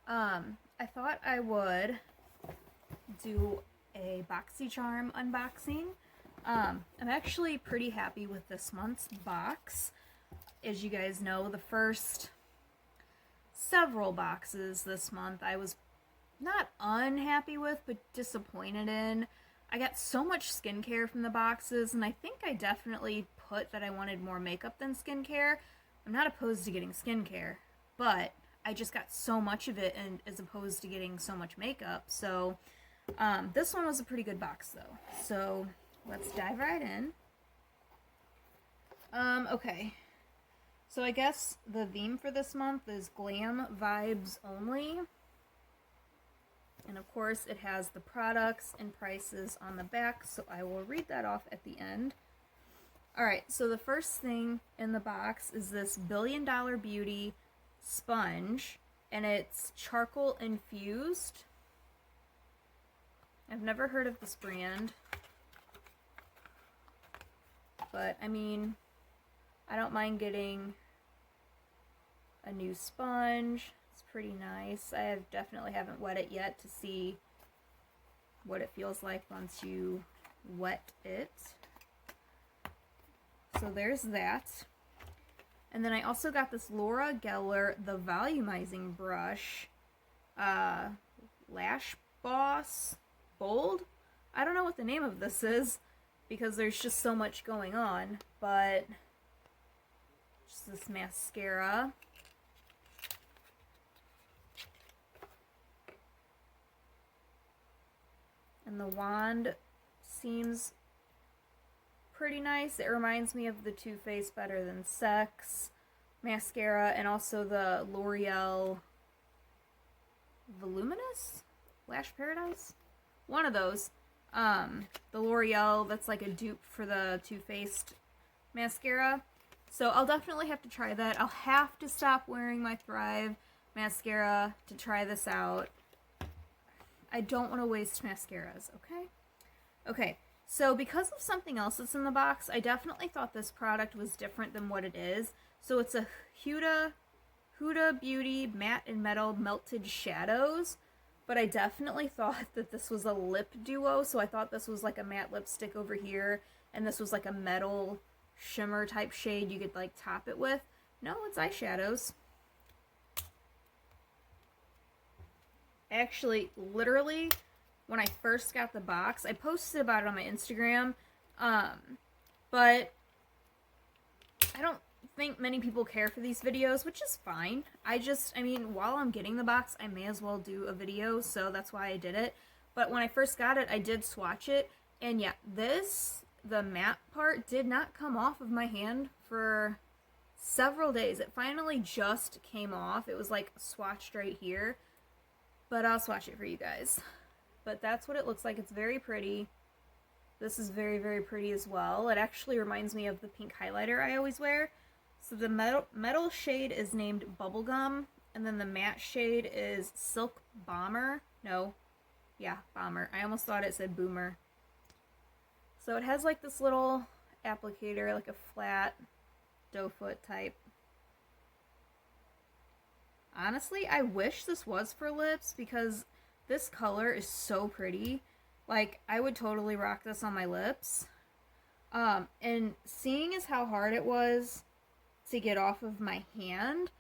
I thought I would do a Boxycharm unboxing. I'm actually pretty happy with this month's box. As you guys know, the first several boxes this month I was not unhappy with, but disappointed in. I got so much skincare from the boxes, and I think I definitely put that I wanted more makeup than skincare. I'm not opposed to getting skincare, but I just got so much of it, and as opposed to getting so much makeup. So this one was a pretty good box though. So let's dive right in. Okay. So I guess the theme for this month is glam vibes only. And of course it has the products and prices on the back, so I will read that off at the end. Alright, so the first thing in the box is this Billion Dollar Beauty sponge, and it's charcoal infused. I've never heard of this brand, but I mean, I don't mind getting a new sponge. It's pretty nice. I definitely haven't wet it yet to see what it feels like once you wet it. So there's that. And then I also got this Laura Geller The Volumizing Brush Lash Boss Bold. I don't know what the name of this is because there's just so much going on, but just this mascara. And the wand seems pretty nice. It reminds me of the Too Faced Better Than Sex mascara, and also the L'Oreal Voluminous Lash Paradise? One of those. The L'Oreal that's like a dupe for the Too Faced mascara. So I'll definitely have to try that. I'll have to stop wearing my Thrive mascara to try this out. I don't want to waste mascaras, okay? Okay, so because of something else that's in the box, I definitely thought this product was different than what it is. So it's a Huda Beauty Matte and Metal Melted Shadows, but I definitely thought that this was a lip duo, so I thought this was like a matte lipstick over here, and this was like a metal shimmer type shade you could like top it with. No, it's eyeshadows. Actually, literally, when I first got the box, I posted about it on my Instagram, but I don't think many people care for these videos, which is fine. I mean, while I'm getting the box, I may as well do a video, so that's why I did it. But when I first got it, I did swatch it, and yeah, the matte part did not come off of my hand for several days. It finally just came off. It was like swatched right here. But I'll swatch it for you guys. But that's what it looks like. It's very pretty. This is very, very pretty as well. It actually reminds me of the pink highlighter I always wear. So the metal shade is named Bubblegum. And then the matte shade is Silk Bomber. No. Yeah, Bomber. I almost thought it said Boomer. So it has like this little applicator, like a flat doe foot type. Honestly, I wish this was for lips because this color is so pretty. Like, I would totally rock this on my lips. And seeing as how hard it was to get off of my hand,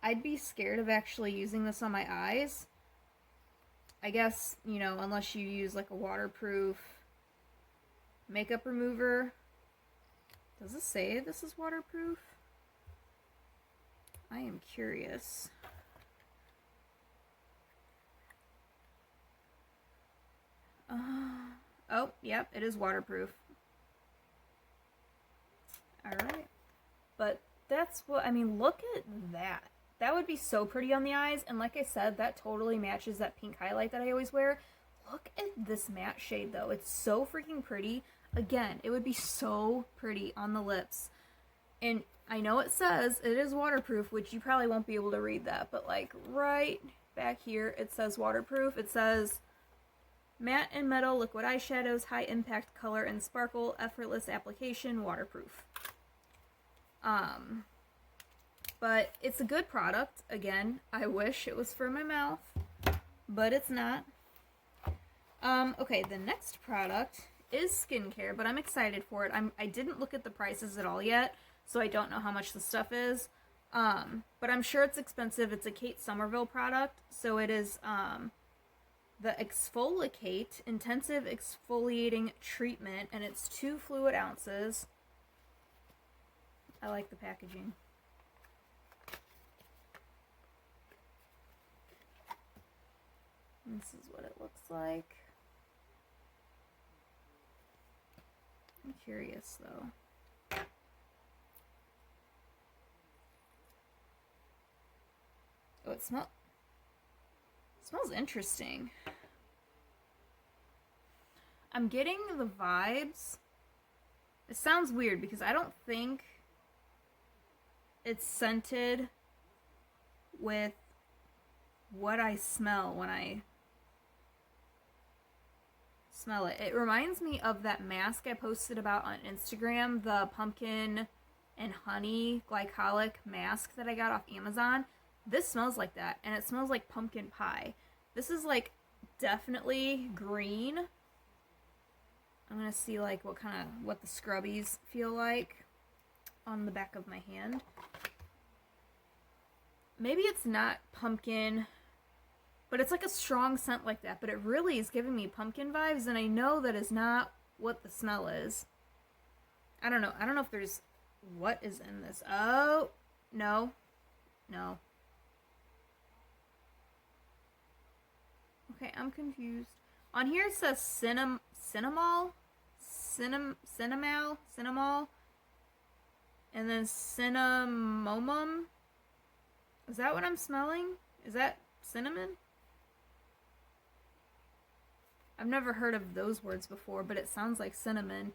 I'd be scared of actually using this on my eyes. I guess, you know, unless you use like a waterproof makeup remover. Does it say this is waterproof? I am curious. Oh, yep, it is waterproof. Alright. But that's what, I mean, look at that. That would be so pretty on the eyes, and like I said, that totally matches that pink highlight that I always wear. Look at this matte shade, though. It's so freaking pretty. Again, it would be so pretty on the lips. And I know it says it is waterproof, which you probably won't be able to read that, but like right back here, it says waterproof. It says matte and metal liquid eyeshadows, high impact color and sparkle, effortless application, waterproof. But it's a good product. Again, I wish it was for my mouth, but it's not. Okay, the next product is skincare, but I'm excited for it. I didn't look at the prices at all yet, so I don't know how much the stuff is. But I'm sure it's expensive. It's a Kate Somerville product, so it is the Exfoliate Intensive Exfoliating Treatment, and it's 2 fluid ounces. I like the packaging. This is what it looks like. I'm curious though. Oh, it smells interesting. I'm getting the vibes. It sounds weird because I don't think it's scented with what I smell when I smell it. It reminds me of that mask I posted about on Instagram, the pumpkin and honey glycolic mask that I got off Amazon. This smells like that, and it smells like pumpkin pie. This is like definitely green. I'm gonna see like what the scrubbies feel like on the back of my hand. Maybe it's not pumpkin, but it's like a strong scent like that, but it really is giving me pumpkin vibes, and I know that is not what the smell is. I don't know. I don't know if there's... What is in this? Oh, no. No. Okay, I'm confused. On here it says cinnamol, and then cinnamomum. Is that what I'm smelling? Is that cinnamon? I've never heard of those words before, but it sounds like cinnamon.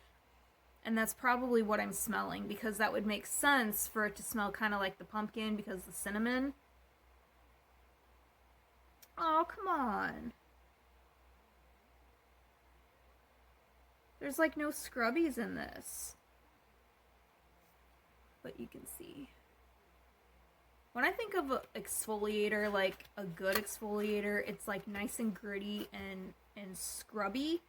And that's probably what I'm smelling, because that would make sense for it to smell kind of like the pumpkin because the cinnamon. Oh, come on. There's like no scrubbies in this. But you can see. When I think of an exfoliator, like a good exfoliator, it's like nice and gritty and scrubby.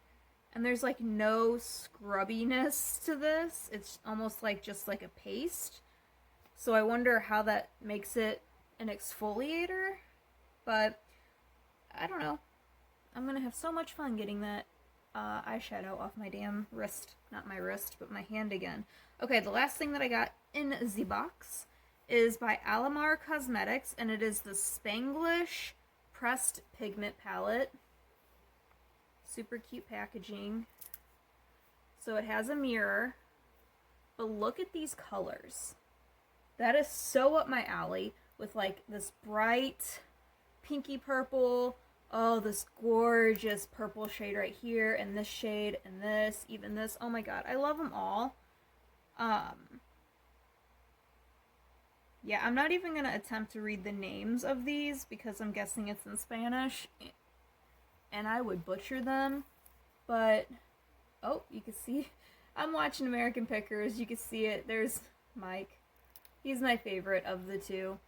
And there's like no scrubbiness to this. It's almost like just like a paste. So I wonder how that makes it an exfoliator. But I don't know. I'm gonna have so much fun getting that eyeshadow off my damn wrist. Not my wrist, but my hand again. Okay, the last thing that I got in the box is by Alamar Cosmetics, and it is the Spanglish Pressed Pigment Palette. Super cute packaging. So it has a mirror, but look at these colors. That is so up my alley, with like this bright pinky purple. Oh, this gorgeous purple shade right here, and this shade, and this, even this. Oh my god, I love them all. Yeah, I'm not even gonna attempt to read the names of these because I'm guessing it's in Spanish, and I would butcher them. But oh, you can see I'm watching American Pickers. You can see it. There's Mike. He's my favorite of the two.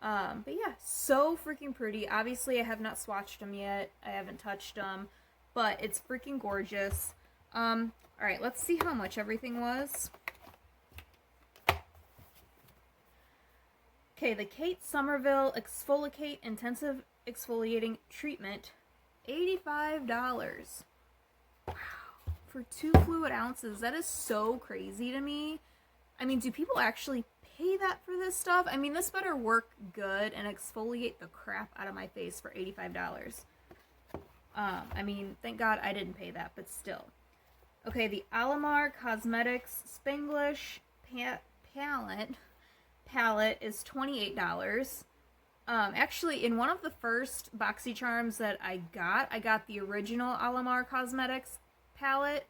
But yeah, so freaking pretty. Obviously, I have not swatched them yet. I haven't touched them, but it's freaking gorgeous. All right, let's see how much everything was. Okay, the Kate Somerville Exfoliate Intensive Exfoliating Treatment, $85. Wow, for 2 fluid ounces. That is so crazy to me. I mean, do people actually pay that for this stuff? I mean, this better work good and exfoliate the crap out of my face for $85. I mean, thank God I didn't pay that, but still. Okay, the Alamar Cosmetics Spanglish palette is $28. Actually, in one of the first Boxycharms that I got the original Alamar Cosmetics palette.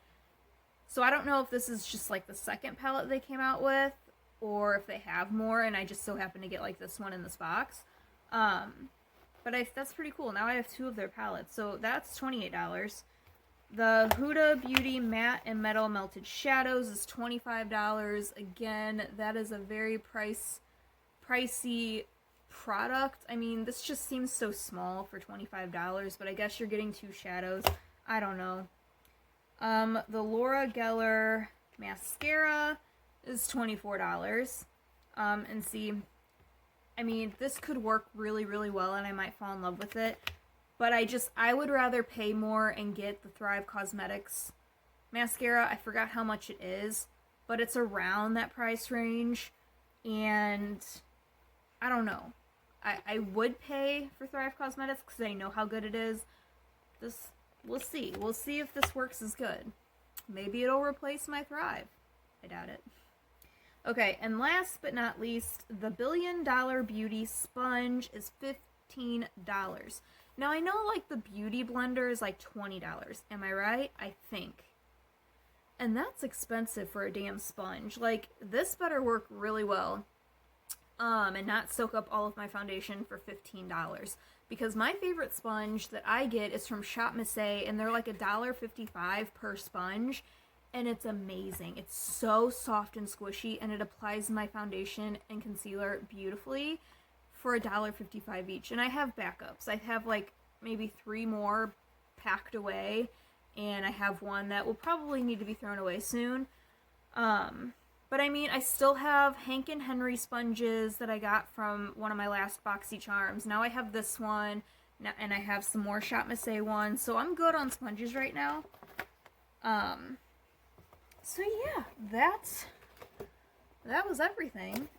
So I don't know if this is just like the second palette they came out with, or if they have more, and I just so happen to get like this one in this box. But that's pretty cool. Now I have 2 of their palettes, so that's $28. The Huda Beauty Matte and Metal Melted Shadows is $25. Again, that is a very priced pricey product. I mean, this just seems so small for $25, but I guess you're getting 2 shadows. I don't know. The Laura Geller mascara is $24. And see, I mean, this could work really, really well and I might fall in love with it. But I would rather pay more and get the Thrive Cosmetics mascara. I forgot how much it is, but it's around that price range. And I don't know. I would pay for Thrive Cosmetics because I know how good it is. We'll see. We'll see if this works as good. Maybe it'll replace my Thrive. I doubt it. Okay, and last but not least, the $1 Billion Beauty Sponge is $15. Now, I know, like, the Beauty Blender is, like, $20. Am I right? I think. And that's expensive for a damn sponge. Like, this better work really well. And not soak up all of my foundation for $15. Because my favorite sponge that I get is from Shop Miss A, and they're like $1.55 per sponge. And it's amazing. It's so soft and squishy, and it applies my foundation and concealer beautifully for $1.55 each. And I have backups. I have like maybe 3 more packed away, and I have one that will probably need to be thrown away soon. But I mean, I still have Hank and Henry sponges that I got from one of my last Boxycharms. Now I have this one, and I have some more Shop Miss A ones, so I'm good on sponges right now. So yeah, that was everything.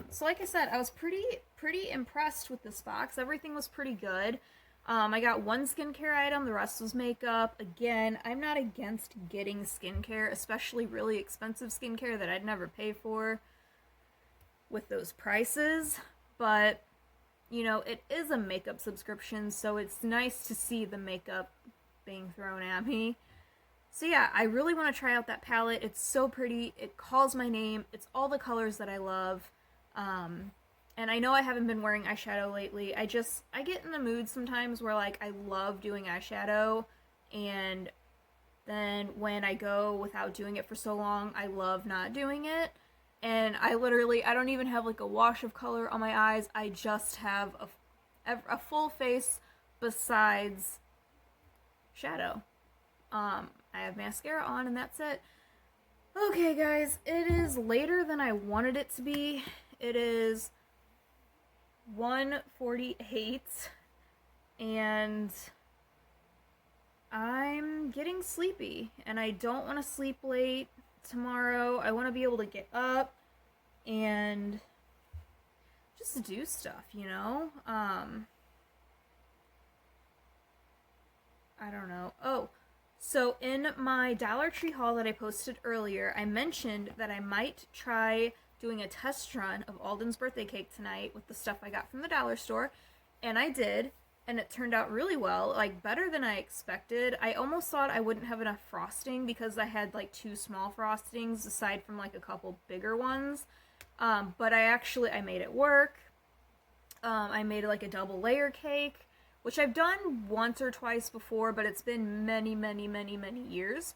So like I said, I was pretty impressed with this box. Everything was pretty good. I got 1 skincare item, the rest was makeup. Again, I'm not against getting skincare, especially really expensive skincare that I'd never pay for with those prices. But, you know, it is a makeup subscription, so it's nice to see the makeup being thrown at me. So yeah, I really want to try out that palette. It's so pretty. It calls my name. It's all the colors that I love. And I know I haven't been wearing eyeshadow lately. I get in the mood sometimes where, like, I love doing eyeshadow, and then when I go without doing it for so long, I love not doing it. And I don't even have, like, a wash of color on my eyes. I just have a full face besides shadow. I have mascara on, and that's it. Okay, guys, it is later than I wanted it to be. It is 1:48, and I'm getting sleepy, and I don't want to sleep late tomorrow. I want to be able to get up and just do stuff, you know? I don't know. Oh, so in my Dollar Tree haul that I posted earlier, I mentioned that I might try doing a test run of Alden's birthday cake tonight with the stuff I got from the dollar store, and I did, and it turned out really well, like better than I expected. I almost thought I wouldn't have enough frosting because I had like 2 small frostings aside from like a couple bigger ones, but I made it work. I made like a double layer cake, which I've done once or twice before, but it's been many, many, many, many years.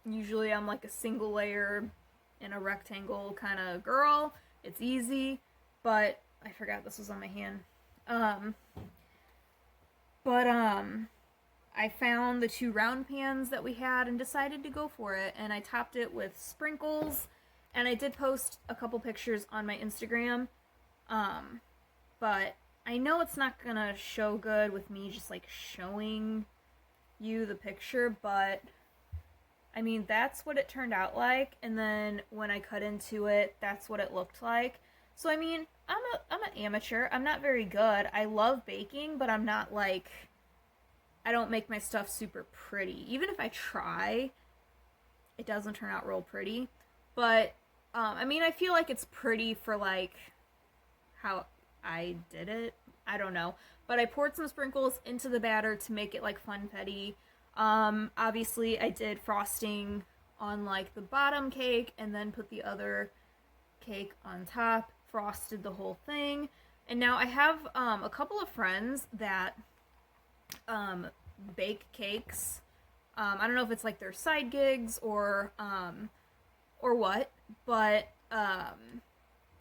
Usually I'm like a single layer in a rectangle kind of girl. It's easy, but I forgot this was on my hand. I found the 2 round pans that we had and decided to go for it, and I topped it with sprinkles, and I did post a couple pictures on my Instagram, but I know it's not gonna show good with me just like showing you the picture, but I mean, that's what it turned out like, and then when I cut into it, that's what it looked like. So I mean, I'm an amateur. I'm not very good. I love baking, but I'm not like, I don't make my stuff super pretty. Even if I try, it doesn't turn out real pretty. But I mean, I feel like it's pretty for like how I did it. I don't know. But I poured some sprinkles into the batter to make it like funfetti. Obviously I did frosting on like the bottom cake and then put the other cake on top, frosted the whole thing. And now I have a couple of friends that bake cakes. I don't know if it's like their side gigs or what, but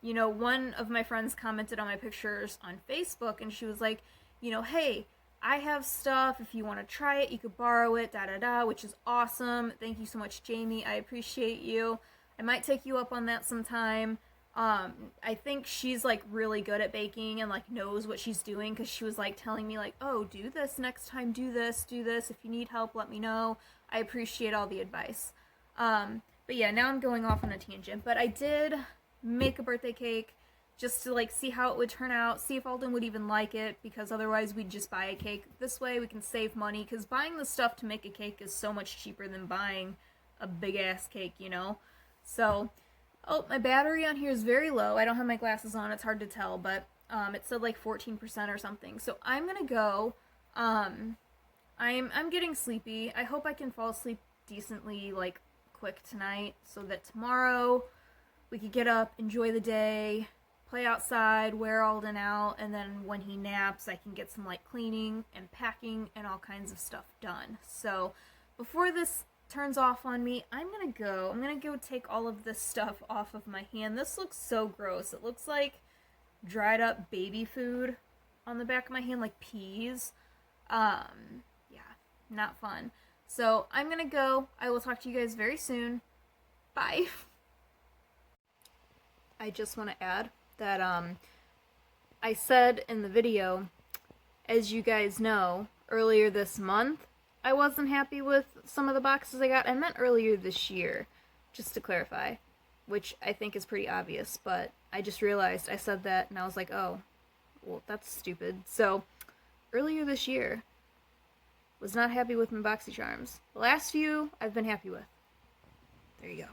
you know, one of my friends commented on my pictures on Facebook, and she was like, you know, hey, I have stuff. If you want to try it, you could borrow it, da da da, which is awesome. Thank you so much, Jamie. I appreciate you. I might take you up on that sometime. I think she's like really good at baking and like knows what she's doing, because she was like telling me like, oh, do this next time, do this, do this. If you need help, let me know. I appreciate all the advice. But yeah, now I'm going off on a tangent. But I did make a birthday cake just to like see how it would turn out, see if Alden would even like it, because otherwise we'd just buy a cake. This way we can save money, because buying the stuff to make a cake is so much cheaper than buying a big ass cake, you know? So, oh, my battery on here is very low. I don't have my glasses on, it's hard to tell, but it said like 14% or something. So I'm gonna go. I'm getting sleepy. I hope I can fall asleep decently, like, quick tonight, so that tomorrow we could get up, enjoy the day, play outside, wear Alden out, and then when he naps, I can get some like cleaning and packing and all kinds of stuff done. So before this turns off on me, I'm gonna go take all of this stuff off of my hand. This looks so gross. It looks like dried up baby food on the back of my hand, like peas. Yeah, not fun. So I'm gonna go. I will talk to you guys very soon. Bye. I just want to add that I said in the video, as you guys know, earlier this month, I wasn't happy with some of the boxes I got. I meant earlier this year, just to clarify, which I think is pretty obvious, but I just realized I said that and I was like, oh, well, that's stupid. So, earlier this year, was not happy with my Boxycharms. The last few, I've been happy with. There you go.